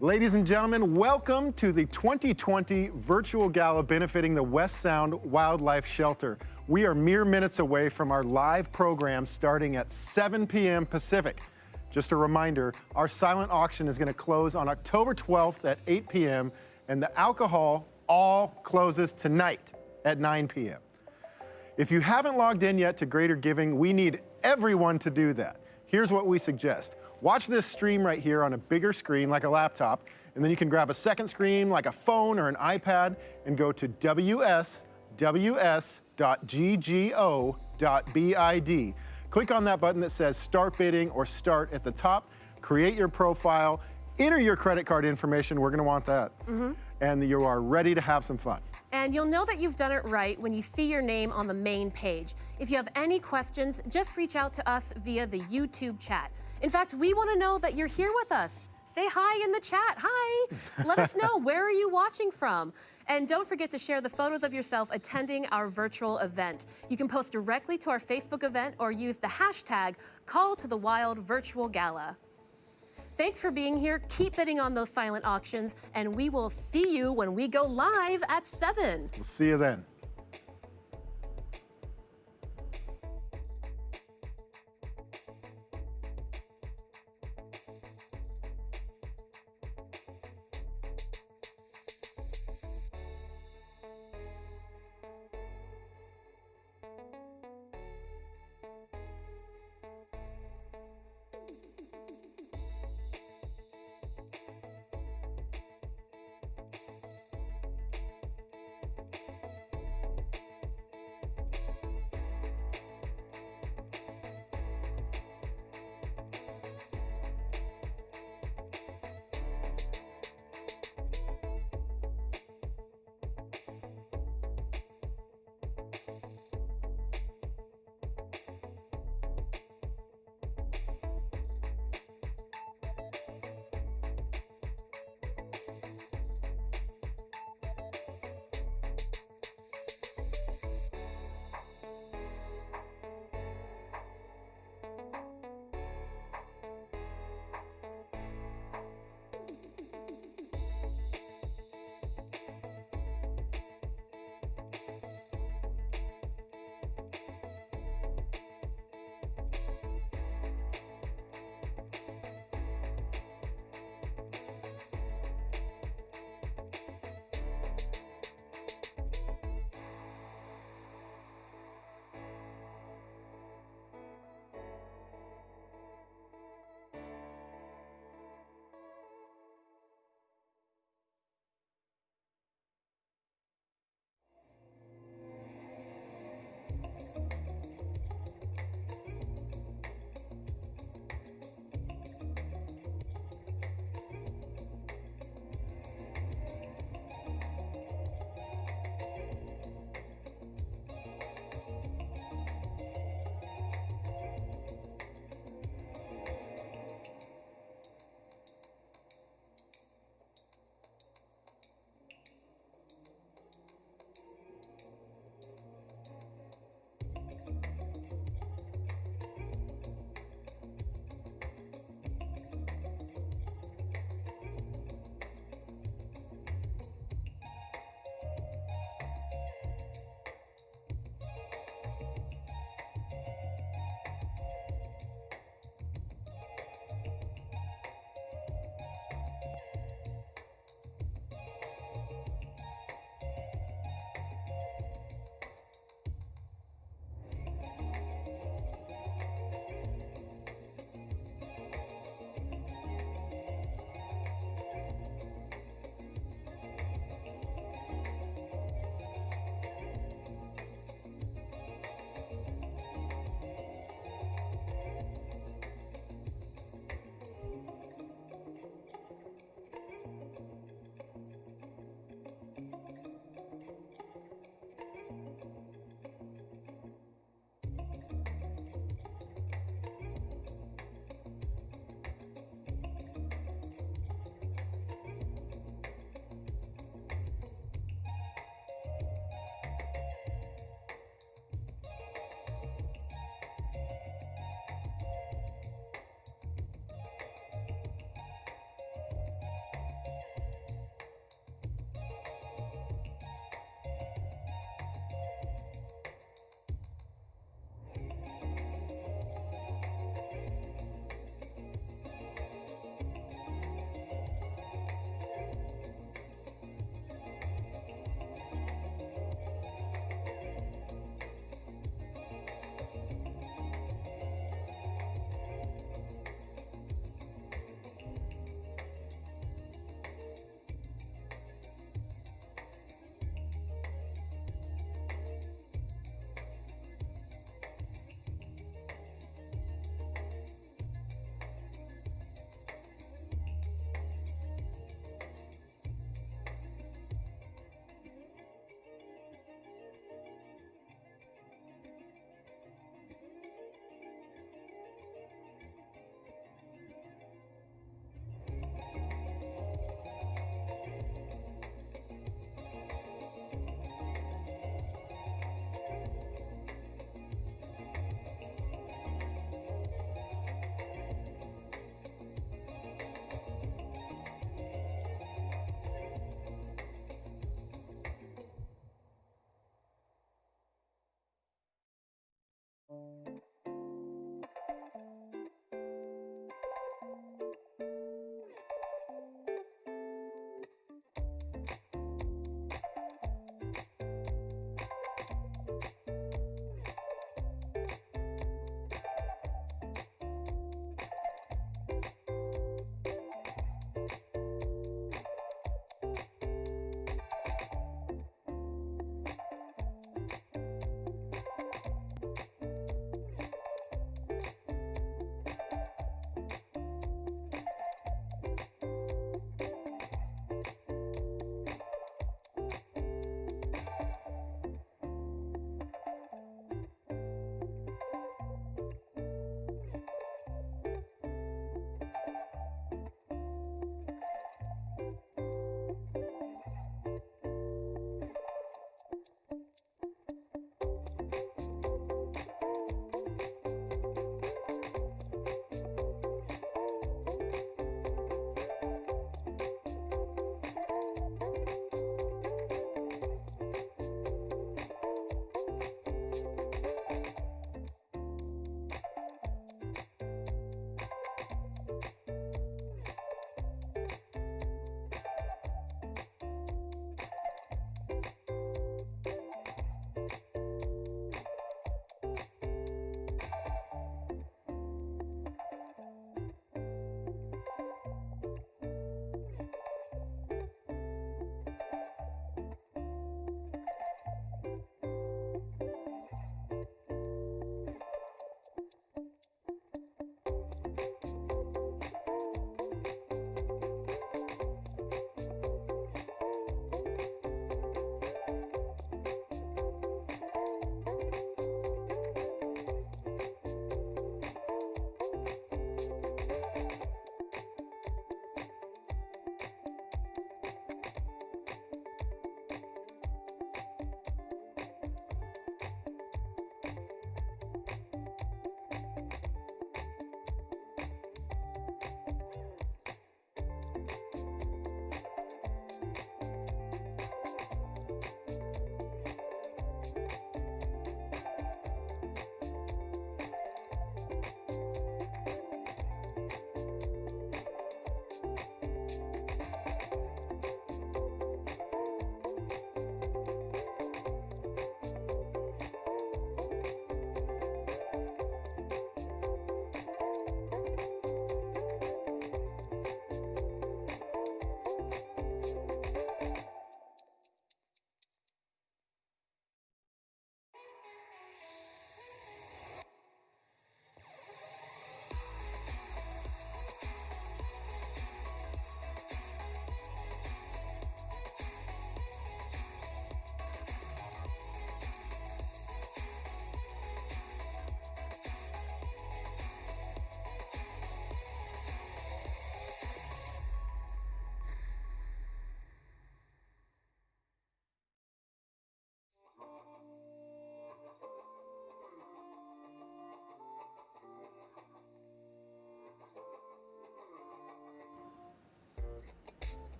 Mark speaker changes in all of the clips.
Speaker 1: Ladies and gentlemen, welcome to the 2020 Virtual Gala benefiting the West Sound Wildlife Shelter. We are mere minutes away from our live program starting at 7 p.m. Pacific. Just a reminder, our silent auction is going to close on October 12th at 8 p.m. and the alcohol all closes tonight at 9 p.m. If you haven't logged in yet to Greater Giving, we need everyone to do that. Here's what we suggest. Watch this stream right here on a bigger screen like a laptop, and then you can grab a second screen like a phone or an iPad and go to wsws.ggo.bid. Click on that button that says Start Bidding or Start at the top, create your profile, enter your credit card information, we're gonna want that, and you are ready to have some fun.
Speaker 2: And you'll know that you've done it right when you see your name on the main page. If you have any questions, just reach out to us via the YouTube chat. In fact, we want to know that you're here with us. Say hi in the chat. Hi. Let us know, where are you watching from? And don't forget to share the photos of yourself attending our virtual event. You can post directly to our Facebook event or use the hashtag #CallToTheWildVirtualGala. Thanks for being here. Keep bidding on those silent auctions, and we will see you when we go live at 7.
Speaker 1: We'll see you then.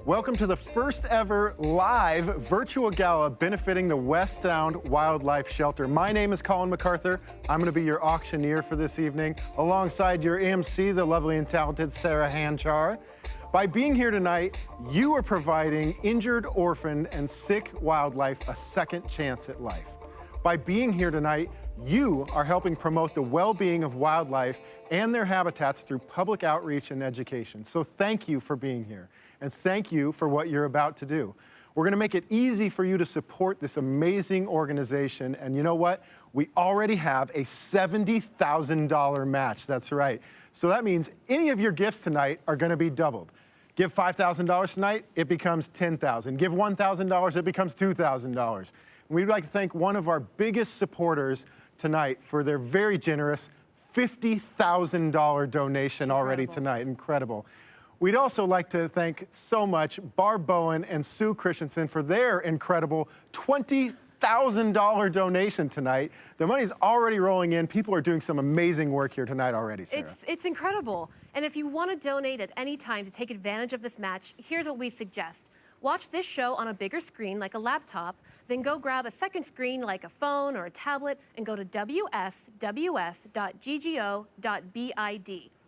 Speaker 1: Welcome to the first ever live virtual gala benefiting the West Sound Wildlife Shelter. My name is Colin MacArthur. I'm going to be your auctioneer for this evening, alongside your MC, the lovely and talented Sarah Hanchar. By being here tonight, you are providing injured, orphaned, and sick wildlife a second chance at life. By being here tonight, you are helping promote the well-being of wildlife and their habitats through public outreach and education. So thank you for being here, and thank you for what you're about to do. We're going to make it easy for you to support this amazing organization, and you know what? We already have a $70,000 match. That's right. So that means any of your gifts tonight are going to be doubled. Give $5,000 tonight, it becomes $10,000. Give $1,000, it becomes $2,000. We'd like to thank one of our biggest supporters tonight for their very generous $50,000 donation already tonight. Incredible. We'd also like to thank so much Barb Bowen and Sue Christensen for their incredible $20,000 donation tonight. The money's already rolling in. People are doing some amazing work here tonight already, Sarah.
Speaker 2: It's incredible. And if you want to donate at any time to take advantage of this match, here's what we suggest. Watch this show on a bigger screen like a laptop, then go grab a second screen like a phone or a tablet and go to wsws.ggo.bid.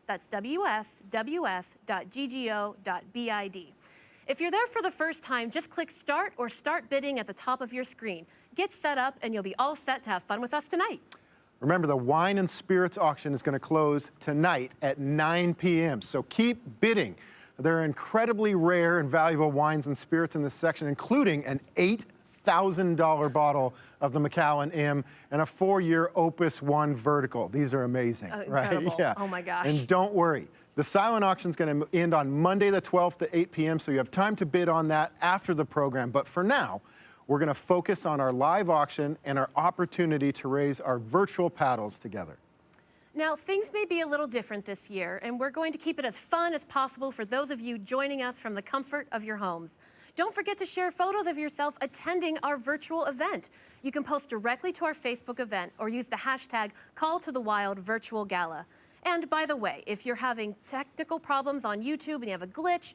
Speaker 2: That's wsws.ggo.bid. If you're there for the first time, just click Start or Start Bidding at the top of your screen. Get set up and you'll be all set to have fun with us tonight.
Speaker 1: Remember, the wine and spirits auction is going to close tonight at 9 p.m., so keep bidding. There are incredibly rare and valuable wines and spirits in this section, including an $8,000 bottle of the Macallan M and a 4-year Opus 1 vertical. These are amazing, right?
Speaker 2: Yeah. Oh my gosh.
Speaker 1: And don't worry, the silent auction is going to end on Monday the 12th at 8 p.m., so you have time to bid on that after the program. But for now, we're going to focus on our live auction and our opportunity to raise our virtual paddles together.
Speaker 2: Now, things may be a little different this year, and we're going to keep it as fun as possible for those of you joining us from the comfort of your homes. Don't forget to share photos of yourself attending our virtual event. You can post directly to our Facebook event or use the hashtag #CallToTheWildVirtualGala. And by the way, if you're having technical problems on YouTube and you have a glitch,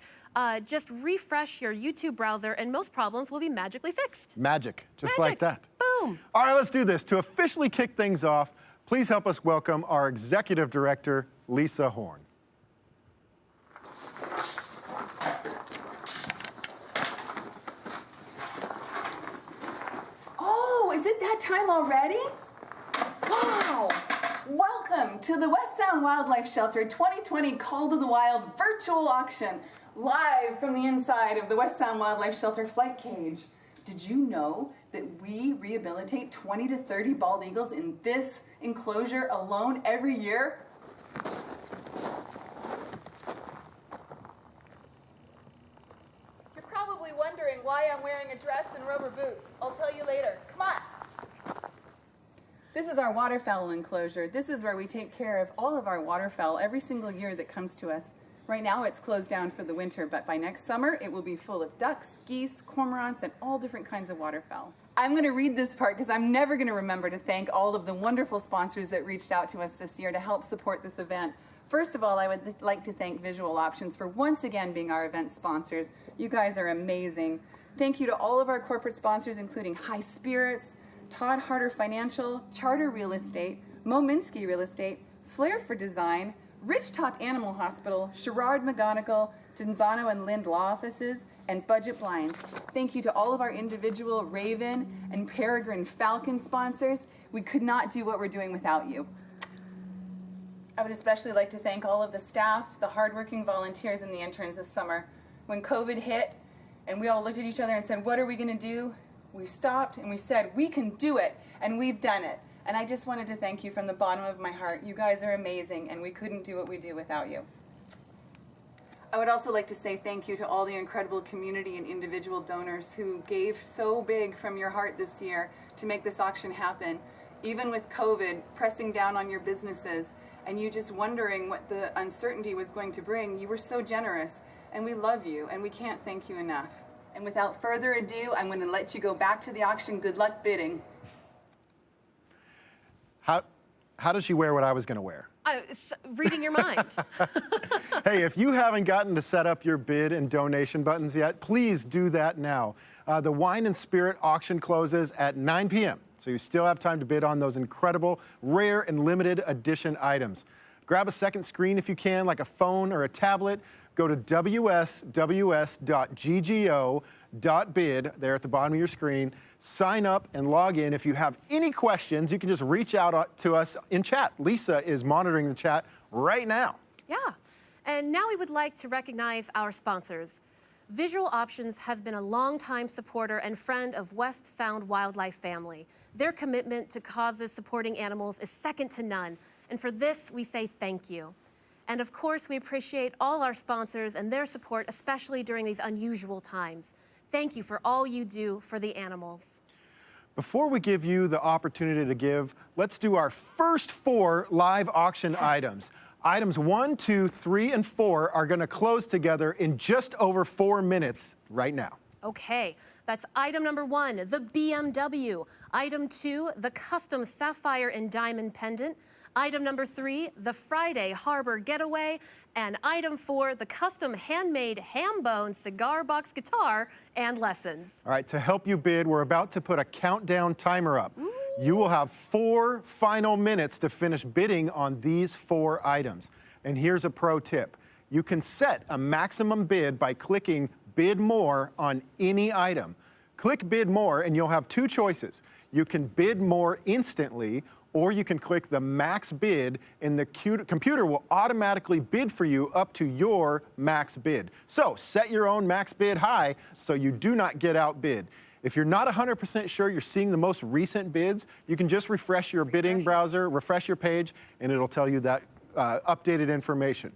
Speaker 2: just refresh your YouTube browser and most problems will be magically fixed.
Speaker 1: Magic, just like that.
Speaker 2: Boom.
Speaker 1: All right, let's do this. To officially kick things off, please help us welcome our Executive Director, Lisa Horn.
Speaker 3: Oh, is it that time already? Wow! Welcome to the West Sound Wildlife Shelter 2020 Call to the Wild virtual auction, live from the inside of the West Sound Wildlife Shelter flight cage. Did you know that we rehabilitate 20 to 30 bald eagles in this enclosure alone every year? You're probably wondering why I'm wearing a dress and rubber boots. I'll tell you later. Come on. This is our waterfowl enclosure. This is where we take care of all of our waterfowl every single year that comes to us. Right now it's closed down for the winter, but by next summer it will be full of ducks, geese, cormorants, and all different kinds of waterfowl. I'm going to read this part because I'm never going to remember to thank all of the wonderful sponsors that reached out to us this year to help support this event. First of all, I would like to thank Visual Options for once again being our event sponsors. You guys are amazing. Thank you to all of our corporate sponsors, including High Spirits, Todd Harder Financial, Charter Real Estate, Mominsky Real Estate, Flair for Design, Ridgetop Animal Hospital, Sherrard McGonigal, Denzano and Lind Law Offices, and Budget Blinds. Thank you to all of our individual Raven and Peregrine Falcon sponsors. We could not do what we're doing without you. I would especially like to thank all of the staff, the hardworking volunteers, and the interns this summer. When COVID hit and we all looked at each other and said, what are we going to do? We stopped and we said, we can do it, and we've done it. And I just wanted to thank you from the bottom of my heart. You guys are amazing, and we couldn't do what we do without you. I would also like to say thank you to all the incredible community and individual donors who gave so big from your heart this year to make this auction happen. Even with COVID pressing down on your businesses and you just wondering what the uncertainty was going to bring, you were so generous, and we love you, and we can't thank you enough. And without further ado, I'm going to let you go back to the auction. Good luck bidding.
Speaker 1: How does she wear what I was going to wear?
Speaker 2: Reading your mind.
Speaker 1: Hey, if you haven't gotten to set up your bid and donation buttons yet, please do that now. The Wine and Spirit auction closes at 9 p.m., so you still have time to bid on those incredible, rare, and limited edition items. Grab a second screen if you can, like a phone or a tablet. Go to wsws.ggo.bid there at the bottom of your screen. Sign up and log in. If you have any questions, you can just reach out to us in chat. Lisa is monitoring the chat right now.
Speaker 2: Yeah. And now we would like to recognize our sponsors. Visual Options has been a longtime supporter and friend of West Sound Wildlife Family. Their commitment to causes supporting animals is second to none. And for this, we say thank you. And of course, we appreciate all our sponsors and their support, especially during these unusual times. Thank you for all you do for the animals.
Speaker 1: Before we give you the opportunity to give, let's do our first 4 live auction items. Items 1, 2, 3, and 4 are going to close together in just over 4 minutes right now.
Speaker 2: Okay, that's item number 1, the BMW. Item 2, the custom sapphire and diamond pendant. Item number 3, the Friday Harbor Getaway. And item 4, the custom handmade ham bone cigar box guitar and lessons.
Speaker 1: All right, to help you bid, we're about to put a countdown timer up.
Speaker 2: Ooh.
Speaker 1: You will have 4 final minutes to finish bidding on these 4 items. And here's a pro tip. You can set a maximum bid by clicking Bid More on any item. Click Bid More and you'll have 2 choices. You can bid more instantly, or you can click the max bid and the computer will automatically bid for you up to your max bid. So set your own max bid high so you do not get outbid. If you're not 100% sure you're seeing the most recent bids, you can just refresh your bidding browser, refresh your page, and it'll tell you that updated information.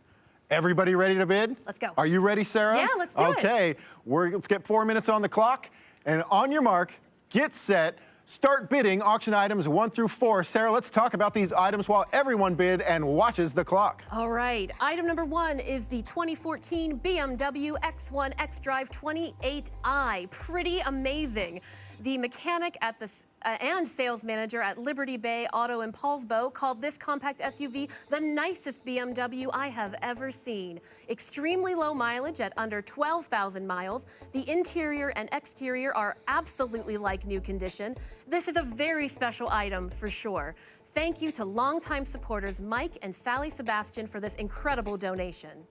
Speaker 1: Everybody ready to bid?
Speaker 2: Let's go.
Speaker 1: Are you ready, Sarah?
Speaker 2: Yeah, let's do it.
Speaker 1: Okay, let's get 4 minutes on the clock. And on your mark, get set, start bidding auction items 1 through 4. Sarah, let's talk about these items while everyone bid and watches the clock.
Speaker 2: All right, item number 1 is the 2014 BMW X1 xDrive 28i. Pretty amazing. The mechanic at the and sales manager at Liberty Bay Auto in Paulsbo called this compact SUV the nicest BMW I have ever seen. Extremely low mileage at under 12,000 miles. The interior and exterior are absolutely like new condition. This is a very special item for sure. Thank you to longtime supporters Mike and Sally Sebastian for this incredible donation.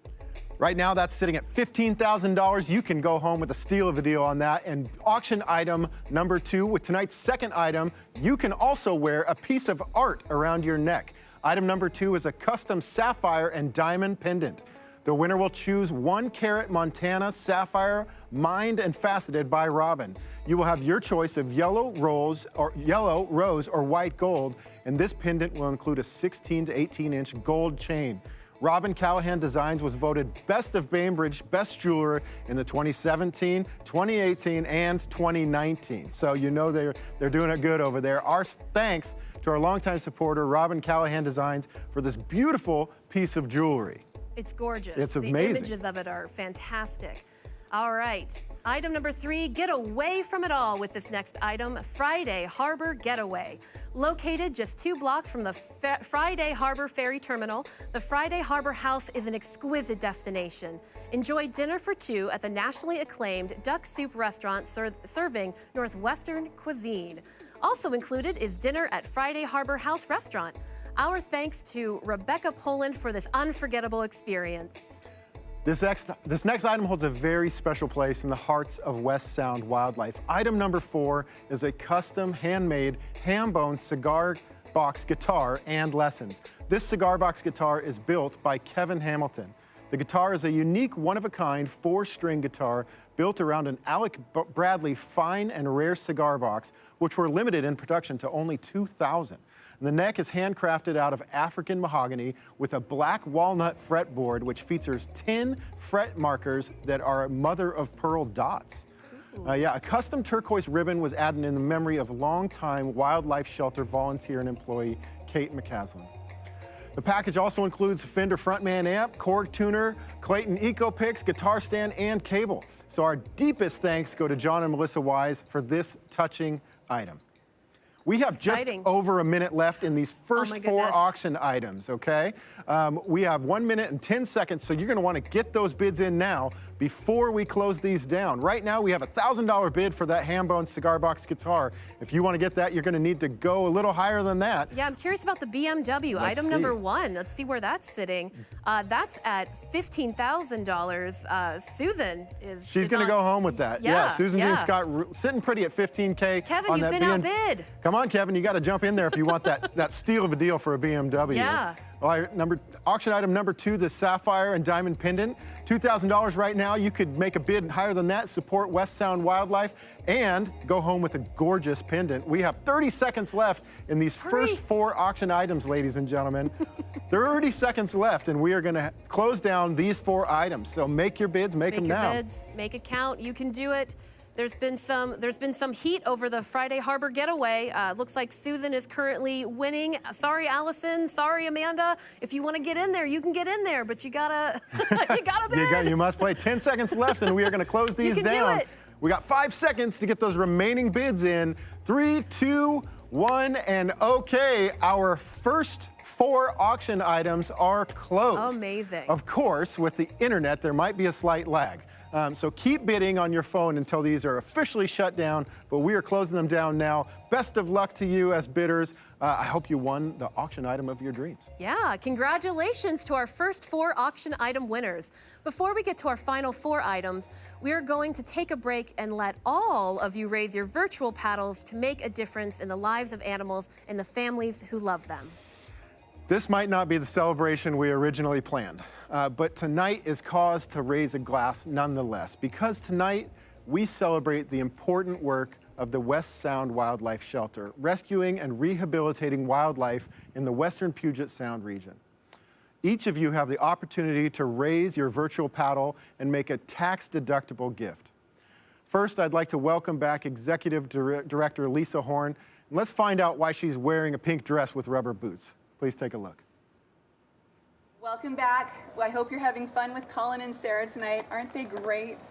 Speaker 1: Right now, that's sitting at $15,000. You can go home with a steal of a deal on that. And auction item number 2, with tonight's second item, you can also wear a piece of art around your neck. Item number 2 is a custom sapphire and diamond pendant. The winner will choose 1 carat Montana Sapphire, mined and faceted by Robin. You will have your choice of yellow, rose, or white gold, and this pendant will include a 16 to 18-inch gold chain. Robin Callahan Designs was voted Best of Bainbridge Best Jeweler in the 2017, 2018, and 2019. So you know they're doing it good over there. Our thanks to our longtime supporter, Robin Callahan Designs, for this beautiful piece of jewelry.
Speaker 2: It's gorgeous.
Speaker 1: It's amazing.
Speaker 2: The images of it are fantastic. All right. Item number 3, get away from it all with this next item, Friday Harbor Getaway. Located just 2 blocks from the Friday Harbor Ferry Terminal, the Friday Harbor House is an exquisite destination. Enjoy dinner for 2 at the nationally acclaimed Duck Soup restaurant serving Northwestern cuisine. Also included is dinner at Friday Harbor House Restaurant. Our thanks to Rebecca Poland for this unforgettable experience.
Speaker 1: This next item holds a very special place in the hearts of West Sound wildlife. Item number 4 is a custom handmade ham-bone cigar box guitar and lessons. This cigar box guitar is built by Kevin Hamilton. The guitar is a unique, one-of-a-kind 4-string guitar built around an Alec Bradley fine and rare cigar box, which were limited in production to only 2,000. The neck is handcrafted out of African mahogany with a black walnut fretboard, which features 10 fret markers that are mother-of-pearl dots. A custom turquoise ribbon was added in the memory of longtime wildlife shelter volunteer and employee Kate McCaslin. The package also includes Fender Frontman amp, Korg tuner, Clayton Eco Picks, guitar stand, and cable. So our deepest thanks go to John and Melissa Wise for this touching item. We have just over a minute left in these first 4 auction items, okay? We have 1 minute and 10 seconds, so you're gonna wanna get those bids in now before we close these down. Right now, we have a $1,000 bid for that ham-bone cigar box guitar. If you wanna get that, you're gonna need to go a little higher than that.
Speaker 2: Yeah, I'm curious about the BMW. Item number 1, let's see where that's sitting. That's at $15,000. Susan is
Speaker 1: She's gonna go home with that. Yeah, Susan Dean Scott sitting pretty at $15K.
Speaker 2: Kevin,
Speaker 1: on
Speaker 2: you've
Speaker 1: that
Speaker 2: been outbid.
Speaker 1: Come on, Kevin, you got to jump in there if you want that steal of a deal for a BMW.
Speaker 2: Yeah.
Speaker 1: All right, auction item number 2, the sapphire and diamond pendant. $2,000 right now. You could make a bid higher than that, support West Sound Wildlife, and go home with a gorgeous pendant. We have 30 seconds left in these first 4 auction items, ladies and gentlemen. 30 seconds left, and we are going to close down these 4 items. So make your bids, make them now.
Speaker 2: Make your bids, make it count. You can do it. There's been some heat over the Friday Harbor Getaway. Looks like Susan is currently winning. Sorry, Allison. Sorry, Amanda. If you want to get in there, you can get in there, but you gotta bid.
Speaker 1: You must play. 10 seconds left, and we are going to close these down. We got 5 seconds to get those remaining bids in. 3, 2, 1, and okay. Our first 4 auction items are closed.
Speaker 2: Amazing.
Speaker 1: Of course, with the internet, there might be a slight lag. So keep bidding on your phone until these are officially shut down, but we are closing them down now. Best of luck to you as bidders. I hope you won the auction item of your dreams.
Speaker 2: Yeah, congratulations to our first 4 auction item winners. Before we get to our final 4 items, we are going to take a break and let all of you raise your virtual paddles to make a difference in the lives of animals and the families who love them.
Speaker 1: This might not be the celebration we originally planned, but tonight is cause to raise a glass nonetheless, because tonight we celebrate the important work of the West Sound Wildlife Shelter, rescuing and rehabilitating wildlife in the western Puget Sound region. Each of you have the opportunity to raise your virtual paddle and make a tax-deductible gift. First, I'd like to welcome back Executive Director Lisa Horn. And let's find out why she's wearing a pink dress with rubber boots. Please take a look.
Speaker 3: Welcome back. Well, I hope you're having fun with Colin and Sarah tonight. Aren't they great?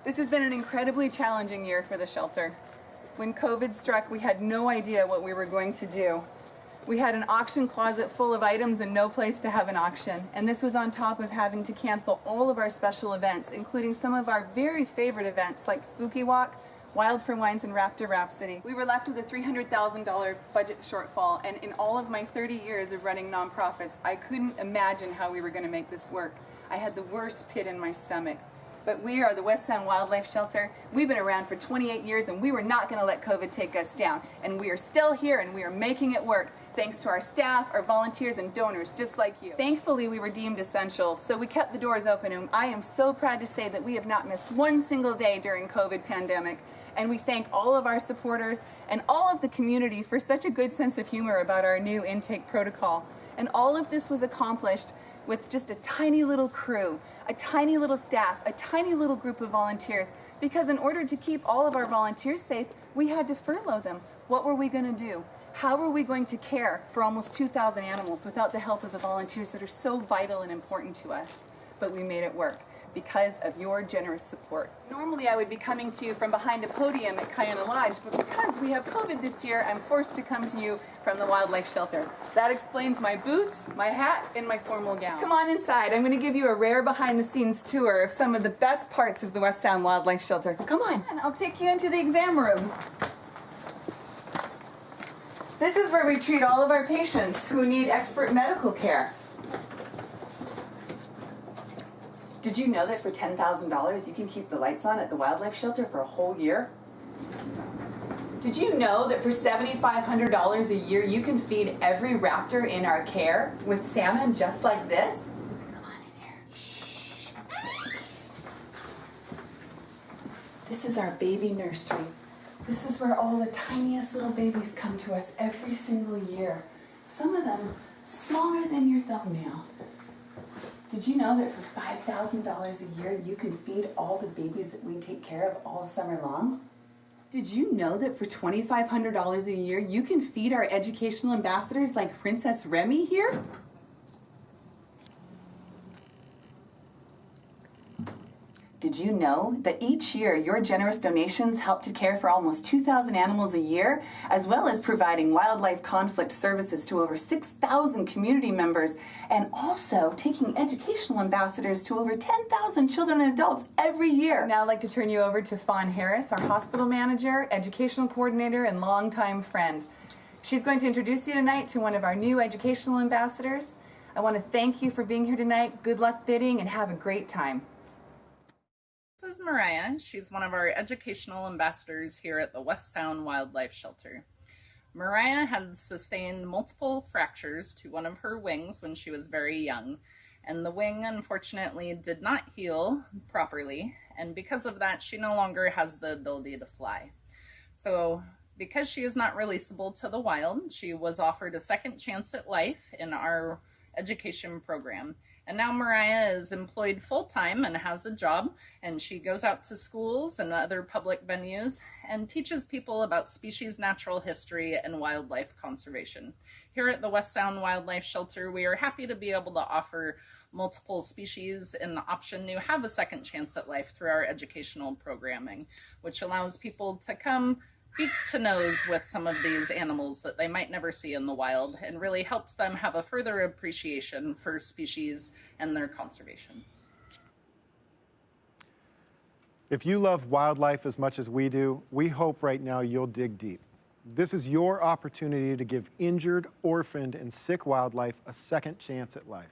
Speaker 3: This has been an incredibly challenging year for the shelter. When COVID struck, we had no idea what we were going to do. We had an auction closet full of items and no place to have an auction. And this was on top of having to cancel all of our special events, including some of our very favorite events like Spooky Walk, Wild for Wines, and Raptor Rhapsody. We were left with a $300,000 budget shortfall, and in all of my 30 years of running nonprofits, I couldn't imagine how we were going to make this work. I had the worst pit in my stomach. But we are the West Sound Wildlife Shelter. We've been around for 28 years, and we were not going to let COVID take us down. And we are still here, and we are making it work. thanks to our staff, our volunteers, and donors just like you. Thankfully, we were deemed essential, so we kept the doors open, and I am so proud to say that we have not missed one single day during COVID pandemic. And we thank all of our supporters and all of the community for such a good sense of humor about our new intake protocol. And all of this was accomplished with just a tiny little crew, a tiny little staff, a tiny little group of volunteers, because in order to keep all of our volunteers safe, we had to furlough them. What were we going to do? How were we going to care for almost 2,000 animals without the help of the volunteers that are so vital and important to us? But we made it work because of your generous support. Normally I would be coming to you from behind a podium at Cayenne Lodge, but because we have COVID this year, I'm forced to come to you from the wildlife shelter. That explains my boots, my hat, and my formal gown. Come on inside. I'm going to give you a rare behind-the-scenes tour of some of the best parts of the West Sound Wildlife Shelter. Come on, I'll take you into the exam room. This is where we treat all of our patients who need expert medical care. Did you know that for $10,000 you can keep the lights on at the wildlife shelter for a whole year? Did you know that for $7,500 a year you can feed every raptor in our care with salmon just like this? Come on in here. Shh. This is our baby nursery. This is where all the tiniest little babies come to us every single year. Some of them smaller than your thumbnail. Did you know that for $5,000 a year you can feed all the babies that we take care of all summer long? Did you know that for $2,500 a year you can feed our educational ambassadors like Princess Remy here? Did you know that each year your generous donations help to care for almost 2,000 animals a year, as well as providing wildlife conflict services to over 6,000 community members, and also taking educational ambassadors to over 10,000 children and adults every year? Now I'd like to turn you over to Fawn Harris, our hospital manager, educational coordinator, and longtime friend. She's going to introduce you tonight to one of our new educational ambassadors. I want to thank you for being here tonight. Good luck bidding and have a great time.
Speaker 4: This is Mariah. She's one of our educational ambassadors here at the West Sound Wildlife Shelter. Mariah had sustained multiple fractures to one of her wings when she was very young, and the wing unfortunately did not heal properly, and because of that she no longer has the ability to fly. So because she is not releasable to the wild, she was offered a second chance at life in our education program. And now Mariah is employed full-time and has a job, and she goes out to schools and other public venues and teaches people about species natural history and wildlife conservation. Here at the West Sound Wildlife Shelter, we are happy to be able to offer multiple species and the option to have a second chance at life through our educational programming, which allows people to come beak to nose with some of these animals that they might never see in the wild, and really helps them have a further appreciation for species and their conservation.
Speaker 1: If you love wildlife as much as we do, we hope right now you'll dig deep. This is your opportunity to give injured, orphaned, and sick wildlife a second chance at life.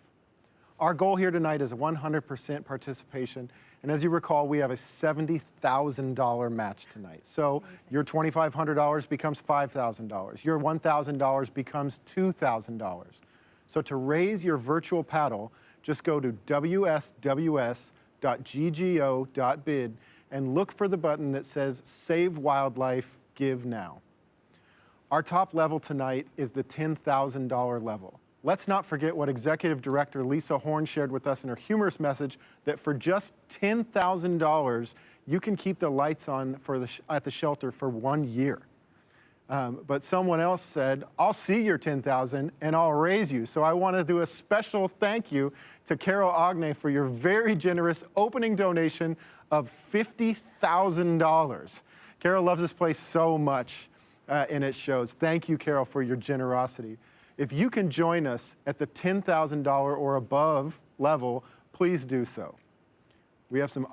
Speaker 1: Our goal here tonight is 100% participation, and as you recall, we have a $70,000 match tonight. So your $2,500 becomes $5,000. Your $1,000 becomes $2,000. So to raise your virtual paddle, just go to wsws.ggo.bid and look for the button that says Save Wildlife, Give Now. Our top level tonight is the $10,000 level. Let's not forget what Executive Director Lisa Horn shared with us in her humorous message, that for just $10,000, you can keep the lights on at the shelter for 1 year. But someone else said, I'll see your $10,000 and I'll raise you. So I want to do a special thank you to Carol Agne for your very generous opening donation of $50,000. Carol loves this place so much, and it shows. Thank you, Carol, for your generosity. If you can join us at the $10,000 or above level, please do so. We have some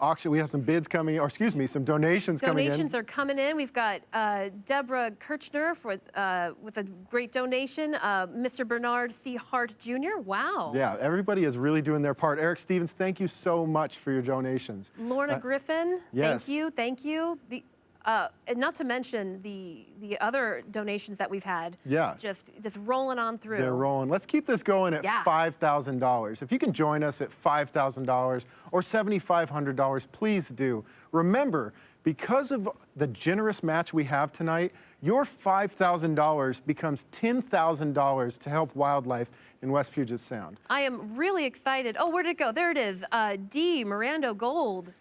Speaker 1: bids coming, or excuse me, some donations coming in.
Speaker 2: Donations are coming in. We've got Deborah Kirchner with a great donation. Mr. Bernard C. Hart Jr. Wow.
Speaker 1: Yeah, everybody is really doing their part. Eric Stevens, thank you so much for your donations.
Speaker 2: Lorna Griffin,
Speaker 1: yes.
Speaker 2: thank you. And not to mention the other donations that we've had.
Speaker 1: Yeah.
Speaker 2: Just rolling on through.
Speaker 1: They're rolling. Let's keep this going at $5,000. If you can join us at $5,000 or $7,500, please do. Remember, because of the generous match we have tonight, your $5,000 becomes $10,000 to help wildlife in West Puget Sound.
Speaker 2: I am really excited. Oh, where'd it go? There it is. D. Mirando Gold.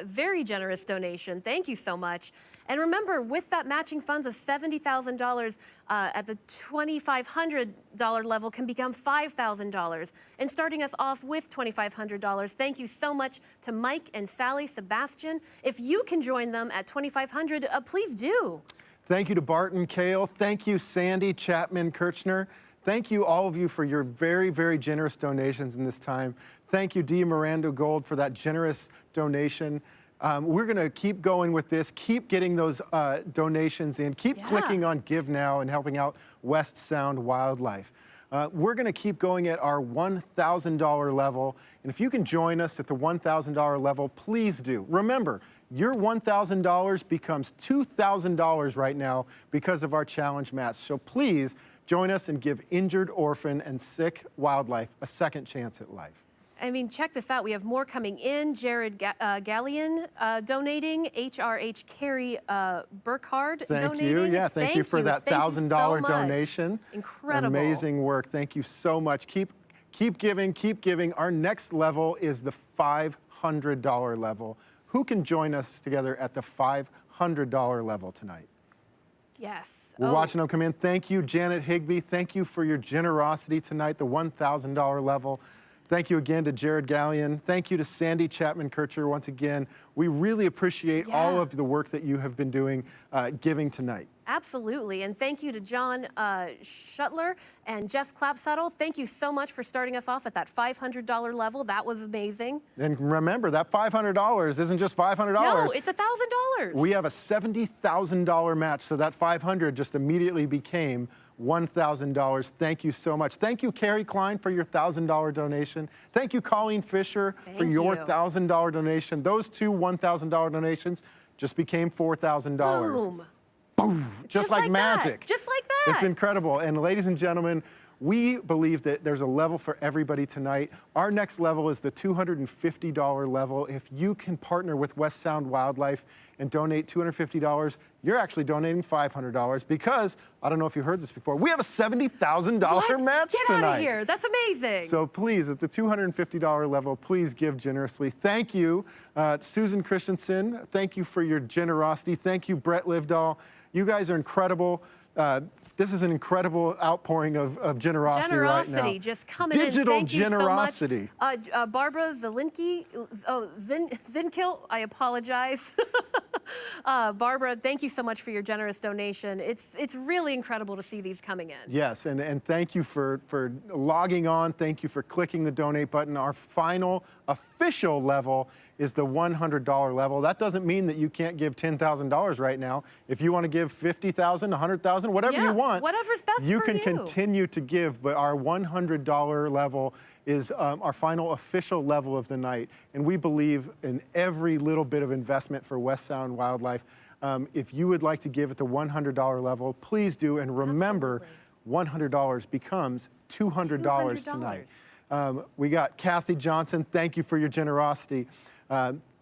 Speaker 2: Very generous donation. Thank you so much. And remember, with that matching funds of $70,000 at the $2,500 level can become $5,000. And starting us off with $2,500, thank you so much to Mike and Sally Sebastian. If you can join them at $2,500, please do.
Speaker 1: Thank you to Barton Kale. Thank you, Sandy Chapman Kirchner. Thank you, all of you, for your very, very generous donations in this time. Thank you, D. Miranda Gold, for that generous donation. We're going to keep going with this. Keep getting those donations in. Keep clicking on Give Now and helping out West Sound Wildlife. We're going to keep going at our $1,000 level. And if you can join us at the $1,000 level, please do. Remember, your $1,000 becomes $2,000 right now because of our challenge match. So please join us and give injured, orphan, and sick wildlife a second chance at life.
Speaker 2: I mean, check this out. We have more coming in. Jared Gallion donating. HRH Carrie Burkhard donating.
Speaker 1: Thank you. Yeah, thank you for that $1,000 donation.
Speaker 2: Incredible.
Speaker 1: Amazing work. Thank you so much. Keep giving, keep giving. Our next level is the $500 level. Who can join us together at the $500 level tonight?
Speaker 2: Yes.
Speaker 1: We're watching them come in. Thank you, Janet Higbee. Thank you for your generosity tonight, the $1,000 level. Thank you again to Jared Gallion. Thank you to Sandy Chapman Kircher once again. We really appreciate all of the work that you have been doing, giving tonight.
Speaker 2: Absolutely. And thank you to John Shuttler and Jeff Clapsaddle. Thank you so much for starting us off at that $500 level. That was amazing.
Speaker 1: And remember, that $500 isn't just $500.
Speaker 2: No, it's $1,000.
Speaker 1: We have a $70,000 match, so that $500 just immediately became $1,000. Thank you so much. Thank you, Carrie Klein, for your $1,000 donation. Thank you, Colleen Fisher, for your $1,000 donation. Those two $1,000 donations just became $4,000.
Speaker 2: Boom.
Speaker 1: Boom. Just like magic.
Speaker 2: That. Just like that.
Speaker 1: It's incredible. And ladies and gentlemen, we believe that there's a level for everybody tonight. Our next level is the $250 level. If you can partner with West Sound Wildlife and donate $250, you're actually donating $500 because, I don't know if you heard this before, we have a $70,000 match tonight.
Speaker 2: Get out of here. That's amazing.
Speaker 1: So please, at the $250 level, please give generously. Thank you, Susan Christensen. Thank you for your generosity. Thank you, Brett Livedall. You guys are incredible. This is an incredible outpouring of generosity right now.
Speaker 2: Just coming
Speaker 1: Digital
Speaker 2: in. Thank
Speaker 1: generosity.
Speaker 2: You so much. Barbara Zelinki, Zinkil, I apologize. Barbara, thank you so much for your generous donation. It's really incredible to see these coming in.
Speaker 1: Yes, and thank you for logging on. Thank you for clicking the donate button. Our final official level is the $100 level. That doesn't mean that you can't give $10,000 right now. If you want to give $50,000, $100,000, whatever you want,
Speaker 2: whatever's best for you.
Speaker 1: You can continue to give, but our $100 level is our final official level of the night. And we believe in every little bit of investment for West Sound Wildlife. If you would like to give at the $100 level, please do. And remember, $100 becomes $200 tonight. We got Kathy Johnson. Thank you for your generosity.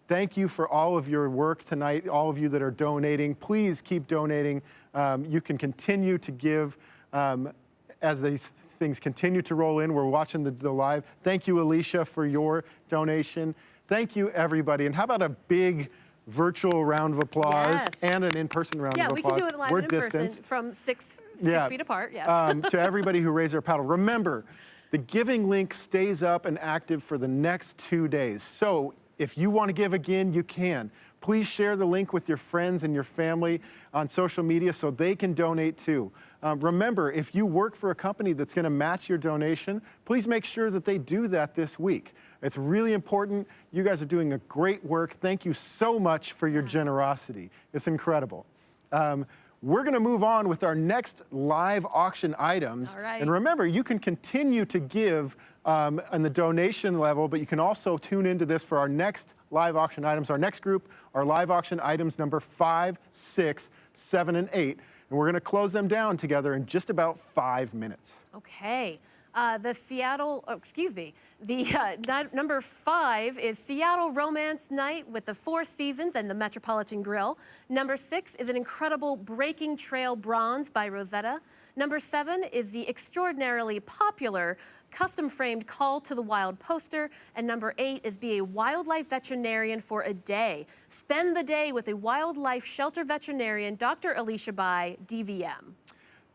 Speaker 1: Thank you for all of your work tonight, all of you that are donating. Please keep donating. You can continue to give as these things continue to roll in. We're watching the live. Thank you, Alicia, for your donation. Thank you, everybody. And how about a big virtual round of applause and an in-person round of applause?
Speaker 2: Yeah, we can do it live and in person from six feet apart, yes.
Speaker 1: To everybody who raised their paddle, remember, the giving link stays up and active for the next 2 days. So if you want to give again, you can. Please share the link with your friends and your family on social media so they can donate too. Remember, if you work for a company that's going to match your donation, please make sure that they do that this week. It's really important. You guys are doing a great work. Thank you so much for your generosity. It's incredible. We're going to move on with our next live auction items.
Speaker 2: All right.
Speaker 1: And remember, you can continue to give on the donation level, but you can also tune into this for our next live auction items. Our next group are live auction items number 5, 6, 7, and 8. And we're going to close them down together in just about 5 minutes.
Speaker 2: Okay. The number 5 is Seattle Romance Night with the Four Seasons and the Metropolitan Grill. Number 6 is an incredible Breaking Trail Bronze by Rosetta. Number 7 is the extraordinarily popular custom-framed Call to the Wild poster. And number 8 is be a wildlife veterinarian for a day. Spend the day with a wildlife shelter veterinarian, Dr. Alicia Bai, DVM.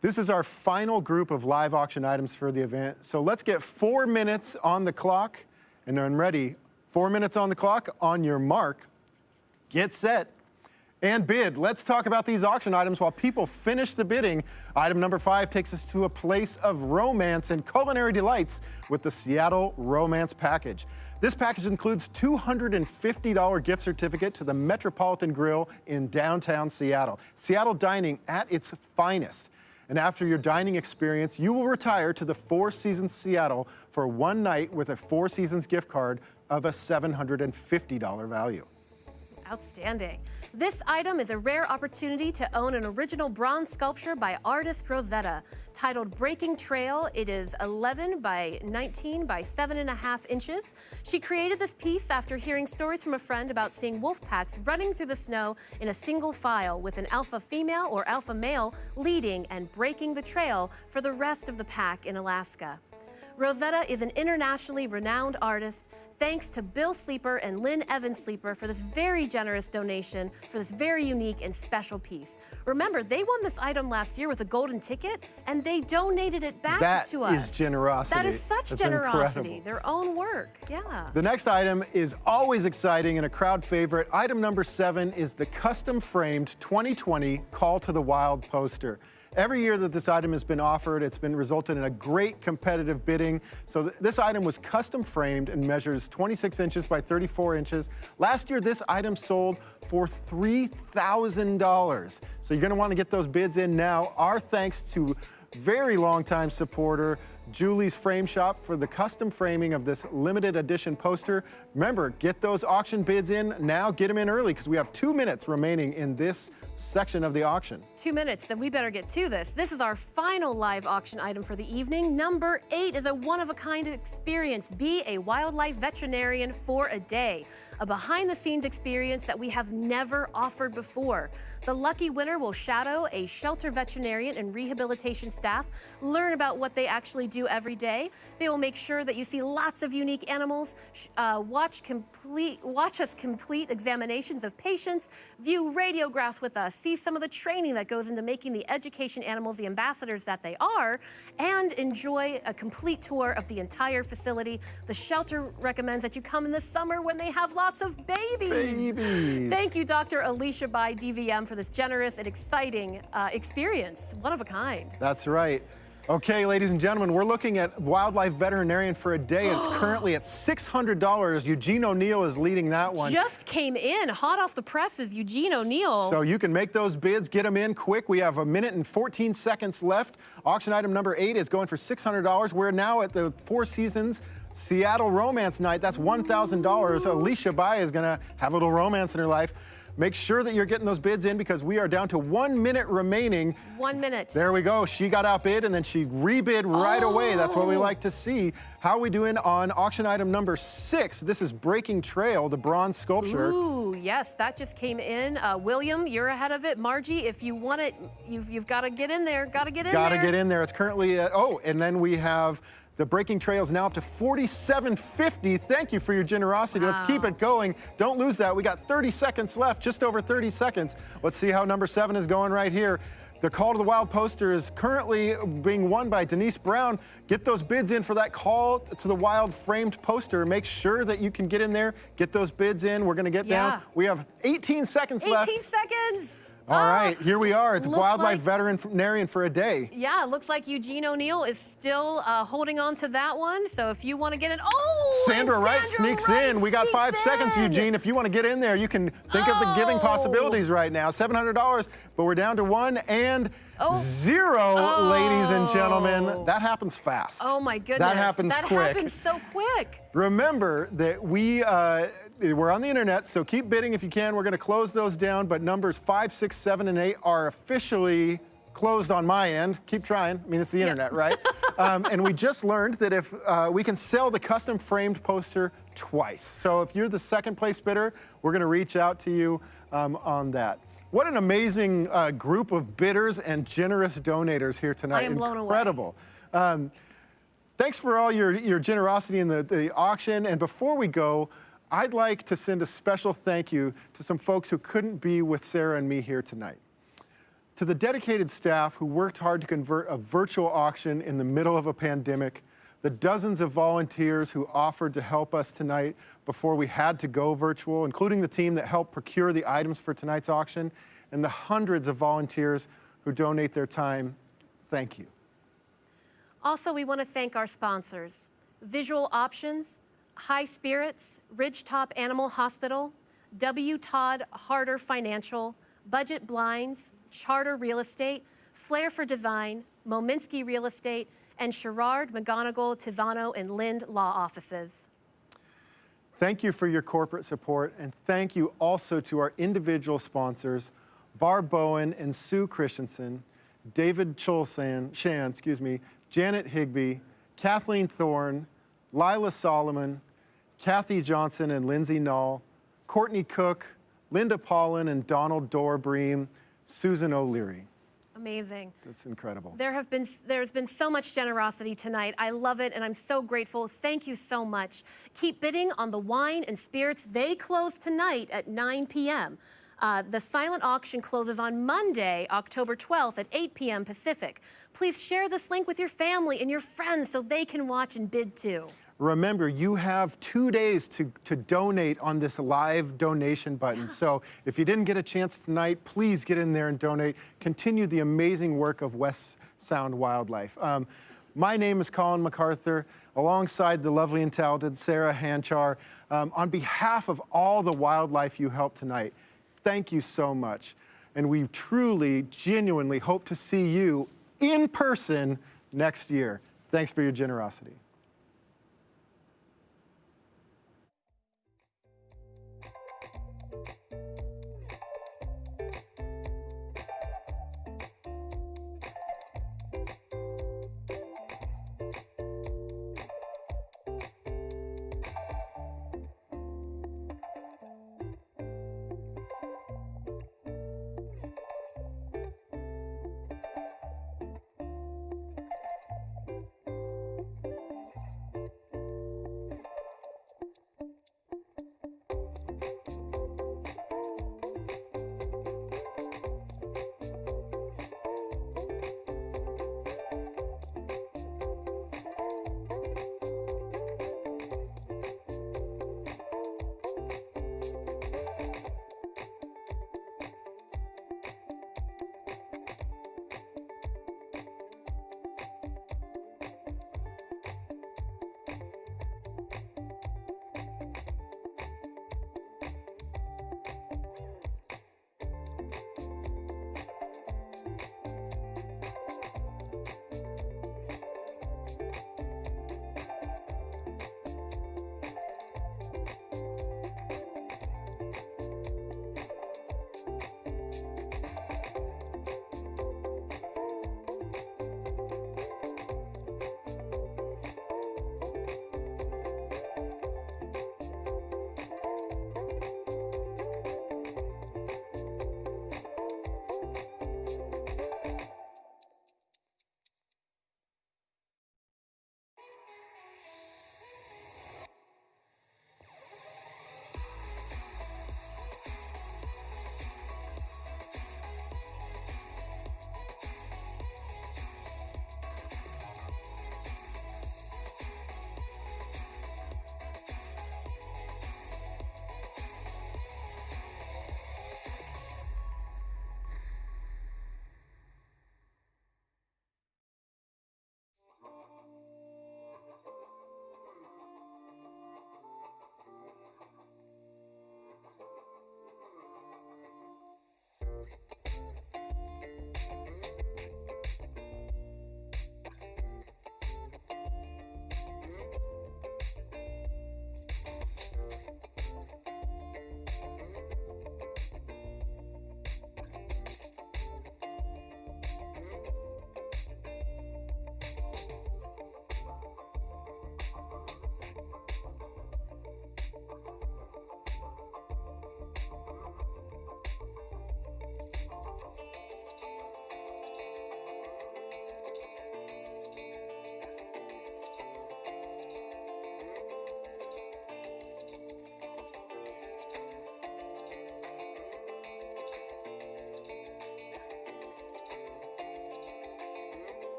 Speaker 1: This is our final group of live auction items for the event. So let's get 4 minutes on the clock. And I'm ready. 4 minutes on the clock. On your mark, get set, and bid. Let's talk about these auction items while people finish the bidding. Item number 5 takes us to a place of romance and culinary delights with the Seattle Romance Package. This package includes $250 gift certificate to the Metropolitan Grill in downtown Seattle. Seattle dining at its finest. And after your dining experience, you will retire to the Four Seasons Seattle for one night with a Four Seasons gift card of a $750 value.
Speaker 2: Outstanding. This item is a rare opportunity to own an original bronze sculpture by artist Rosetta. Titled Breaking Trail, it is 11 by 19 by 7.5 inches. She created this piece after hearing stories from a friend about seeing wolf packs running through the snow in a single file with an alpha female or alpha male leading and breaking the trail for the rest of the pack in Alaska. Rosetta is an internationally renowned artist. Thanks to Bill Sleeper and Lynn Evans Sleeper for this very generous donation for this very unique and special piece. Remember, they won this item last year with a golden ticket, and they donated it back to us.
Speaker 1: That is generosity.
Speaker 2: That is such
Speaker 1: That's
Speaker 2: generosity.
Speaker 1: incredible.
Speaker 2: Their own work, yeah.
Speaker 1: The next item is always exciting and a crowd favorite. Item number 7 is the custom-framed 2020 Call to the Wild poster. Every year that this item has been offered, it's been resulted in a great competitive bidding. So this item was custom framed and measures 26 inches by 34 inches. Last year, this item sold for $3,000. So you're gonna wanna get those bids in now. Our thanks to very long-time supporter, Julie's Frame Shop, for the custom framing of this limited edition poster. Remember, get those auction bids in now, get them in early, because we have 2 minutes remaining in this section of the auction.
Speaker 2: 2 minutes, then we better get to this. This is our final live auction item for the evening. Number 8 is a one-of-a-kind experience. Be a wildlife veterinarian for a day. A behind-the-scenes experience that we have never offered before. The lucky winner will shadow a shelter veterinarian and rehabilitation staff, learn about what they actually do every day. They will make sure that you see lots of unique animals, watch us complete examinations of patients, view radiographs with us, see some of the training that goes into making the education animals the ambassadors that they are, and enjoy a complete tour of the entire facility. The shelter recommends that you come in the summer when they have lots of babies. Thank you, Dr. Alicia Bai, DVM, for this generous and exciting experience. One of a kind.
Speaker 1: That's right. Okay, ladies and gentlemen, we're looking at wildlife veterinarian for a day. It's currently at $600. Eugene O'Neill is leading that one.
Speaker 2: Just came in, hot off the presses, Eugene O'Neill.
Speaker 1: So you can make those bids, get them in quick. We have 1 minute and 14 seconds left. Auction item number 8 is going for $600. We're now at the Four Seasons Seattle Romance Night. That's $1,000. Alicia Bai is gonna have a little romance in her life. Make sure that you're getting those bids in because we are down to 1 minute remaining.
Speaker 2: 1 minute.
Speaker 1: There we go. She got outbid and then she rebid right away. That's what we like to see. How are we doing on auction item number 6? This is Breaking Trail, the bronze sculpture.
Speaker 2: Ooh, yes, that just came in. William, you're ahead of it. Margie, if you want it, you've got to get in there. Got to get in there.
Speaker 1: Got to get in there. It's currently at, and then we have the Breaking Trail is now up to $47.50. Thank you for your generosity.
Speaker 2: Wow.
Speaker 1: Let's keep it going. Don't lose that. We got 30 seconds left, just over 30 seconds. Let's see how number 7 is going right here. The Call to the Wild poster is currently being won by Denise Brown. Get those bids in for that Call to the Wild framed poster. Make sure that you can get in there, get those bids in. We're going to get down. We have 18 seconds left.
Speaker 2: 18 seconds.
Speaker 1: All right, here we are at the
Speaker 2: Looks
Speaker 1: Wildlife
Speaker 2: like-
Speaker 1: Veterinarian for a day.
Speaker 2: Yeah, it looks like Eugene O'Neill is still holding on to that one. So if you want to get in, oh,
Speaker 1: Sandra
Speaker 2: and
Speaker 1: Wright
Speaker 2: Sandra
Speaker 1: sneaks
Speaker 2: Wright
Speaker 1: in. We got 5
Speaker 2: sneaks
Speaker 1: seconds,
Speaker 2: in.
Speaker 1: Eugene. If you want to get in there, you can think of the giving
Speaker 2: Oh.
Speaker 1: possibilities right now. $700, but we're down to 1 and
Speaker 2: Oh.
Speaker 1: 0, ladies and gentlemen.
Speaker 2: Oh.
Speaker 1: That happens fast.
Speaker 2: Oh my goodness.
Speaker 1: That happens quick.
Speaker 2: That happens so quick.
Speaker 1: Remember that we're on the internet, so keep bidding if you can. We're going to close those down, but numbers 5, 6, 7, and 8 are officially closed on my end. Keep trying. I mean, it's the internet, right? And we just learned that if we can sell the custom framed poster twice. So if you're the second place bidder, we're going to reach out to you on that. What an amazing group of bidders and generous donators here tonight.
Speaker 2: I am blown away.
Speaker 1: Incredible. Thanks for all your generosity in the auction. And before we go, I'd like to send a special thank you to some folks who couldn't be with Sarah and me here tonight. To the dedicated staff who worked hard to convert a virtual auction in the middle of a pandemic, the dozens of volunteers who offered to help us tonight before we had to go virtual, including the team that helped procure the items for tonight's auction, and the hundreds of volunteers who donate their time, thank you.
Speaker 2: Also, we want to thank our sponsors, Visual Options, High Spirits, Ridgetop Animal Hospital, W. Todd Harder Financial, Budget Blinds, Charter Real Estate, Flair for Design, Mominsky Real Estate, and Sherrard, McGonigal, Tizano, and Lind Law Offices.
Speaker 1: Thank you for your corporate support, and thank you also to our individual sponsors, Barb Bowen and Sue Christensen, David Shan, Janet Higbee, Kathleen Thorne, Lila Solomon, Kathy Johnson and Lindsay Null, Courtney Cook, Linda Paulin and Donald Dorbream, Susan O'Leary.
Speaker 2: Amazing.
Speaker 1: That's incredible.
Speaker 2: There's been so much generosity tonight. I love it, and I'm so grateful. Thank you so much. Keep bidding on the wine and spirits. They close tonight at 9 p.m. The silent auction closes on Monday, October 12th at 8 p.m. Pacific. Please share this link with your family and your friends so they can watch and bid too.
Speaker 1: Remember, you have 2 days to donate on this live donation button. Yeah. So if you didn't get a chance tonight, please get in there and donate. Continue the amazing work of West Sound Wildlife. My name is Colin MacArthur, alongside the lovely and talented Sarah Hanchar. On behalf of all the wildlife you helped tonight, thank you so much. And we truly, genuinely hope to see you in person next year. Thanks for your generosity.